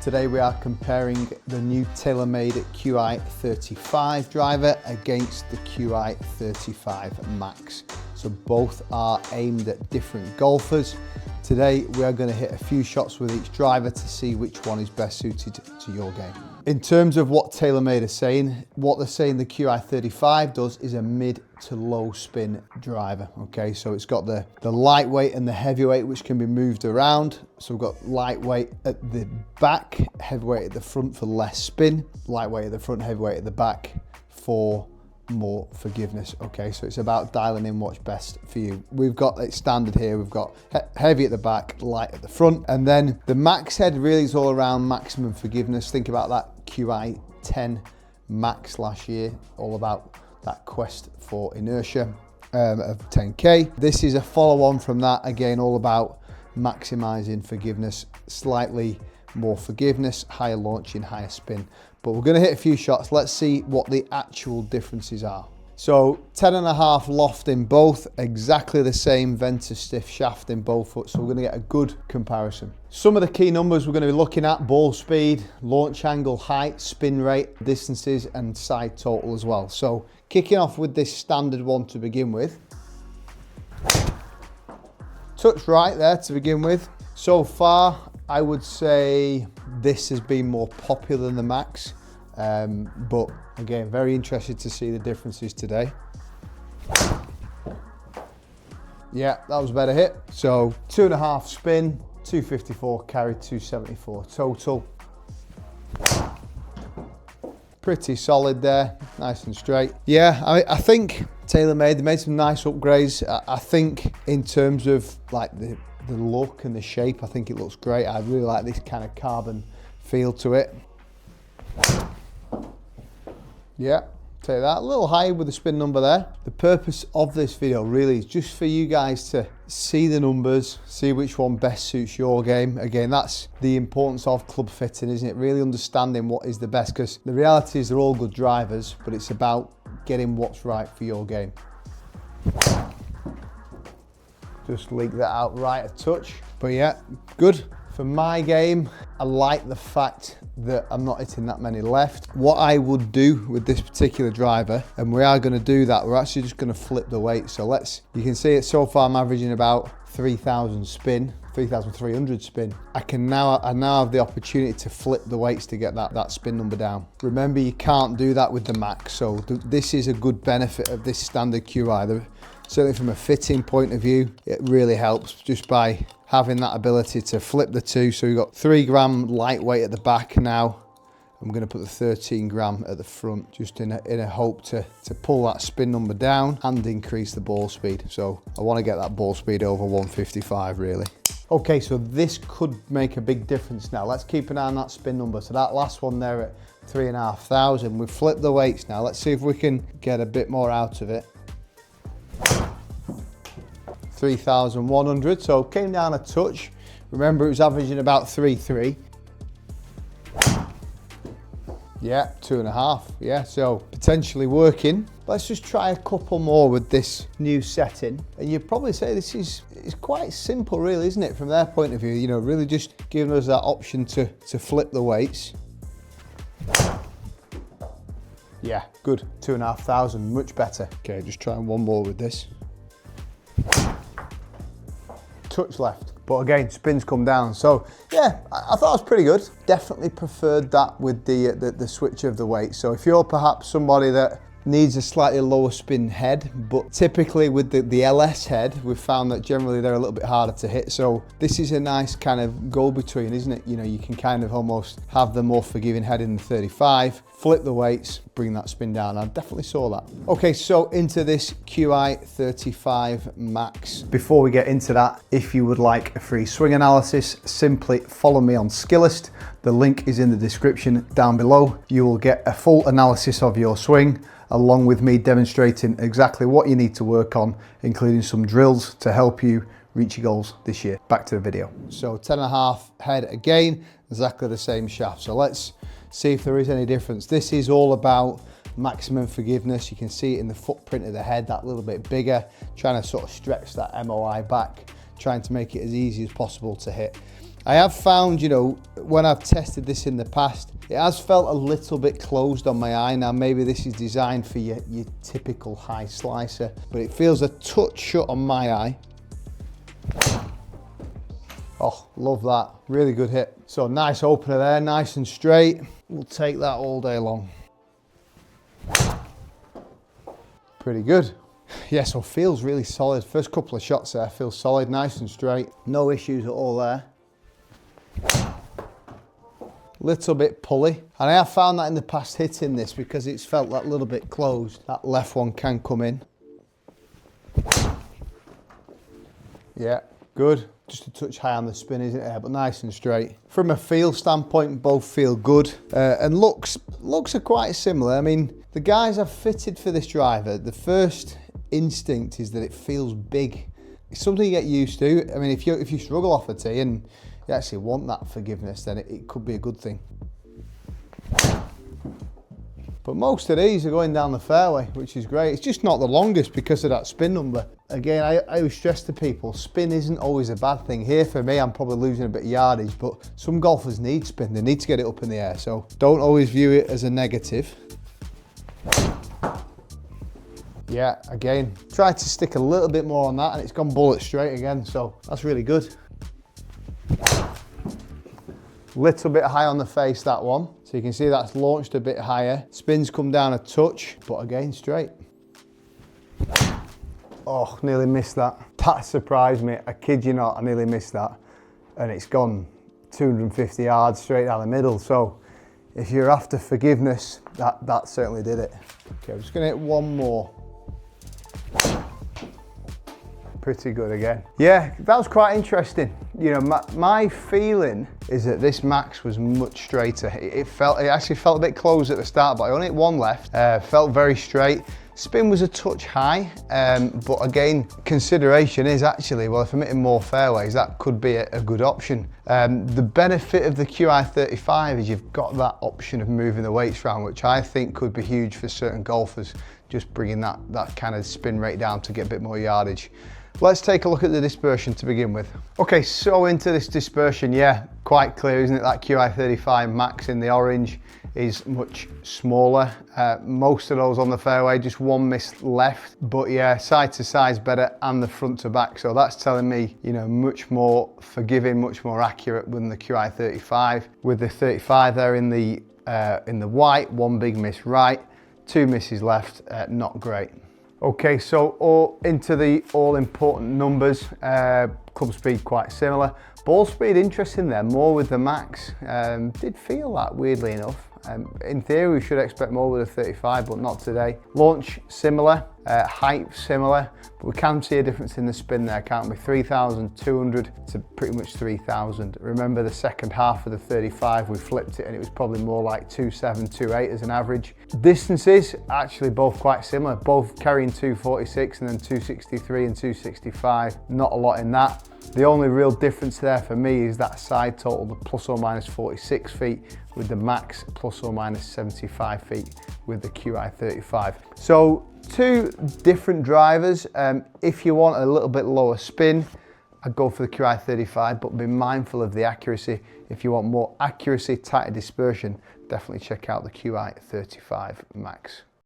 Today we are comparing the new TaylorMade Qi35 driver against the Qi35 Max. So both are aimed at different golfers. Today we are going to hit a few shots with each driver to see which one is best suited to your game. In terms of what TaylorMade are saying, what they're saying the Qi35 does is a mid to low spin driver. Okay, so it's got the lightweight and the heavyweight, which can be moved around. So we've got lightweight at the back, heavyweight at the front for less spin, lightweight at the front, heavyweight at the back for more forgiveness. Okay, so it's about dialing in what's best for you. We've got it standard here. We've got heavy at the back, light at the front, and then the Max head really is all around maximum forgiveness. Think about that Qi10 Max last year, all about that quest for inertia of 10K. This is a follow-on from that, again, all about maximizing forgiveness, slightly more forgiveness, higher launching, higher spin. But we're going to hit a few shots. Let's see what the actual differences are. So 10.5 loft in both, exactly the same Ventus stiff shaft in both foot. So we're going to get a good comparison. Some of the key numbers we're going to be looking at: ball speed, launch angle, height, spin rate, distances, and side total as well. So kicking off with this standard one to begin with. Touch right there to begin with. So far, I would say this has been more popular than the Max, but again, very interested to see the differences today. Yeah, that was a better hit. So 2.5 spin, 254 carry, 274 total. Pretty solid there, nice and straight. Yeah, I think TaylorMade, they made some nice upgrades. I think in terms of like the look and the shape, I think it looks great. I really like this kind of carbon feel to it. Yeah, take that. A little high with the spin number there. The purpose of this video really is just for you guys to see the numbers, see which one best suits your game. Again, that's the importance of club fitting, isn't it? Really understanding what is the best, because the reality is they're all good drivers, but it's about getting what's right for your game. Just leak that out right a touch. But yeah, good. For my game, I like the fact that I'm not hitting that many left. What I would do with this particular driver, and we are going to do that, we're actually just going to flip the weight. So you can see it so far I'm averaging about 3,000 spin, 3,300 spin. I now have the opportunity to flip the weights to get that spin number down. Remember, you can't do that with the Max. So this is a good benefit of this standard Qi. Certainly from a fitting point of view, it really helps just by having that ability to flip the two. So we've got 3 gram lightweight at the back now. I'm going to put the 13 gram at the front, just in a hope to pull that spin number down and increase the ball speed. So I want to get that ball speed over 155 really. Okay, so this could make a big difference now. Let's keep an eye on that spin number. So that last one there at 3,500, we've flipped the weights now. Let's see if we can get a bit more out of it. 3,100, so came down a touch. Remember, it was averaging about 3.3. Yeah, 2.5. Yeah, so potentially working. Let's just try a couple more with this new setting. And you'd probably say this is quite simple, really, isn't it? From their point of view, you know, really just giving us that option to flip the weights. Yeah, good. 2,500, much better. Okay, just trying one more with this. Touch left, but again, spins come down. So yeah, I thought it was pretty good. Definitely preferred that with the switch of the weight. So if you're perhaps somebody that needs a slightly lower spin head, but typically with the LS head, we've found that generally they're a little bit harder to hit. So this is a nice kind of go-between, isn't it? You know, you can kind of almost have the more forgiving head in the 35, flip the weights, bring that spin down. I definitely saw that. Okay, so into this Qi35 Max. Before we get into that, if you would like a free swing analysis, simply follow me on Skillest. The link is in the description down below. You will get a full analysis of your swing, along with me demonstrating exactly what you need to work on, including some drills to help you reach your goals this year. Back to the video. So 10.5 head again, exactly the same shaft. So let's see if there is any difference. This is all about maximum forgiveness. You can see it in the footprint of the head, that little bit bigger, trying to sort of stretch that MOI back, trying to make it as easy as possible to hit. I have found, you know, when I've tested this in the past, it has felt a little bit closed on my eye. Now, maybe this is designed for your typical high slicer, but it feels a touch shut on my eye. Oh, love that. Really good hit. So nice opener there, nice and straight. We'll take that all day long. Pretty good. Yeah, so feels really solid. First couple of shots there, feels solid, nice and straight. No issues at all there. Little bit pulley. And I have found that in the past hitting this, because it's felt that little bit closed, that left one can come in. Yeah, good. Just a touch high on the spin, isn't it? But nice and straight. From a feel standpoint, both feel good. And looks are quite similar. I mean, the guys I've fitted for this driver, the first instinct is that it feels big. It's something you get used to. I mean, if you struggle off a tee and you actually want that forgiveness, then it could be a good thing. But most of these are going down the fairway, which is great. It's just not the longest because of that spin number. Again, I always stress to people, spin isn't always a bad thing. Here for me, I'm probably losing a bit of yardage, but some golfers need spin. They need to get it up in the air. So don't always view it as a negative. Yeah, again, tried to stick a little bit more on that and it's gone bullet straight again. So that's really good. Little bit high on the face, that one. So you can see that's launched a bit higher. Spins come down a touch, but again, straight. Oh, nearly missed that. That surprised me. I kid you not, I nearly missed that. And it's gone 250 yards straight down the middle. So if you're after forgiveness, that certainly did it. Okay, I'm just gonna hit one more. Pretty good again. Yeah, that was quite interesting. You know, my feeling is that this Max was much straighter. It actually felt a bit closed at the start, but I only hit one left. Felt very straight. Spin was a touch high, but again, consideration is actually, well, if I'm hitting more fairways, that could be a good option. The benefit of the Qi35 is you've got that option of moving the weights around, which I think could be huge for certain golfers, just bringing that kind of spin rate down to get a bit more yardage. Let's take a look at the dispersion to begin with. Okay, so into this dispersion, yeah, quite clear, isn't it? That Qi35 Max in the orange is much smaller. Most of those on the fairway, just one miss left. But yeah, side to side is better and the front to back. So that's telling me, you know, much more forgiving, much more accurate than the Qi35. With the 35 there in the white, one big miss right, two misses left, not great. Okay, so into the all-important numbers. Club speed quite similar. Ball speed, interesting there, more with the Max. Did feel that, weirdly enough. In theory, we should expect more with a 35, but not today. Launch, similar. Height, similar. But we can see a difference in the spin there, can't we? 3,200 to pretty much 3,000. Remember the second half of the 35, we flipped it and it was probably more like 2.7, 2.8 as an average. Distances, actually both quite similar. Both carrying 246 and then 263 and 265. Not a lot in that. The only real difference there for me is that side total, the plus or minus 46 feet with the Max, plus or minus 75 feet with the Qi35. So two different drivers. If you want a little bit lower spin, I'd go for the Qi35, but be mindful of the accuracy. If you want more accuracy, tighter dispersion, definitely check out the Qi35 Max.